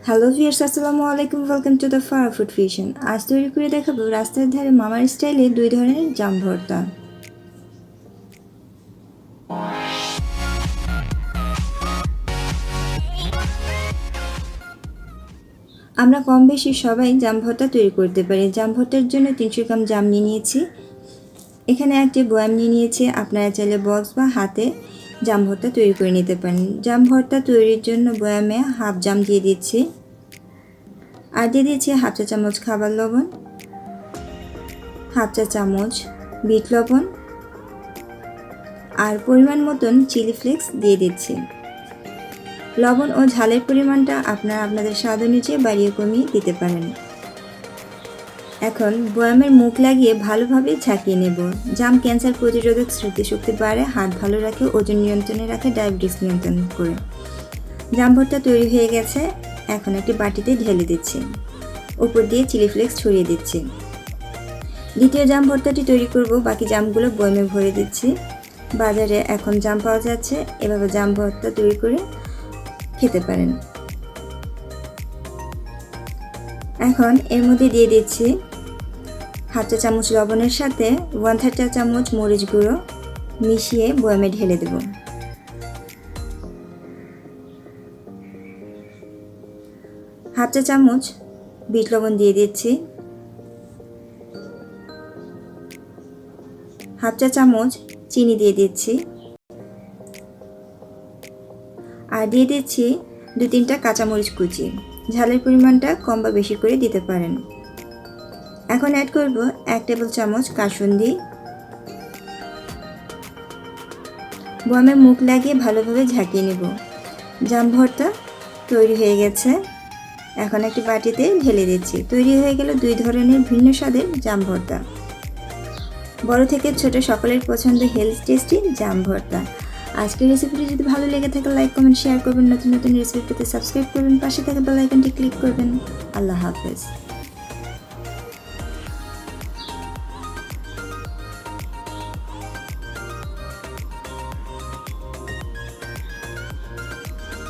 Hello viewers, আসসালামু আলাইকুম। Welcome to the Farah food fusion. আজ তৈরি করে দেখাবো রাস্তার ধারে মামার স্টাইলে 2 ধরনের জাম ভর্তা। আমরা কম বেশি সবাই জাম ভর্তা তৈরি করতে পারি। জাম ভর্তার জন্য 300 গ্রাম জাম নিয়ে নিয়েছি। এখানে একটি বয়াম নিয়ে নিয়েছি। আপনারা চাইলে বক্স বা হাতে জাম ভর্তা তৈরি করে নিতে পারেন। জাম ভর্তা তৈরির জন্য বয়ামে হাফ জাম দিয়ে দিচ্ছি, আর দিয়ে দিচ্ছি হাফ চা চামচ খাবার লবণ, হাফ চা চামচ বিট লবণ, আর পরিমাণ মতন চিলি ফ্লেক্স দিয়ে দিচ্ছি। লবণ ও ঝালের পরিমাণটা আপনারা আপনাদের স্বাদ অনুযায়ী বাড়িয়ে কমিয়ে দিতে পারেন। এখন বয়ামের মুখ লাগিয়ে ভালোভাবে ঝাঁকিয়ে নেব। জাম ক্যান্সার প্রতিরোধক, স্মৃতিশক্তি বাড়ে, হার্ট ভালো রাখে, ওজন নিয়ন্ত্রণে রাখে, ডায়াবেটিস নিয়ন্ত্রণ করে। জাম ভর্তা তৈরি হয়ে গেছে। এখন একটি বাটিতে ঢেলে দিচ্ছি, উপর দিয়ে চিলি ফ্লেক্স ছড়িয়ে দিচ্ছি। দ্বিতীয় জাম ভর্তাটি তৈরি করব। বাকি জামগুলো বয়ামে ভরে দিচ্ছি। বাজারে এখন জাম পাওয়া যাচ্ছে, এভাবে জাম ভর্তা তৈরি করে খেতে পারেন। এখন এর মধ্যে দিয়ে দিচ্ছি হাফ চা চামচ লবণের সাথে 1/3 চা চামচ মরিচ গুঁড়ো মিশিয়ে বয়ামে ঢেলে দেব। হাফ চা চামচ বিট লবণ দিয়ে দিচ্ছি, হাফ চা চামচ চিনি দিয়ে দিচ্ছি, আর দিয়ে দিচ্ছি 2-3টা কাঁচামরিচ কুচি। ঝালের পরিমাণটা কম বা বেশি করে দিতে পারেন। এখন অ্যাড করব 1 টেবিল চামচ কাসুন্দি। বয়ামের মুখ লাগিয়ে ভালোভাবে ঝাঁকিয়ে নেব। জাম ভর্তা তৈরি হয়ে গেছে। এখন একটি বাটিতে ঢেলে দিচ্ছি। তৈরি হয়ে গেল 2 ধরনের ভিন্ন স্বাদের জাম ভর্তা। বড় থেকে ছোট সকলের পছন্দ হেলথি টেস্টি জাম ভর্তা। আজকের রেসিপিটি যদি ভালো লেগে থাকে লাইক, কমেন্ট, শেয়ার করবেন। নতুন নতুন রেসিপি পেতে সাবস্ক্রাইব করবেন। পাশে থাকা বেল আইকনটি ক্লিক করবেন। আল্লাহ হাফেজ।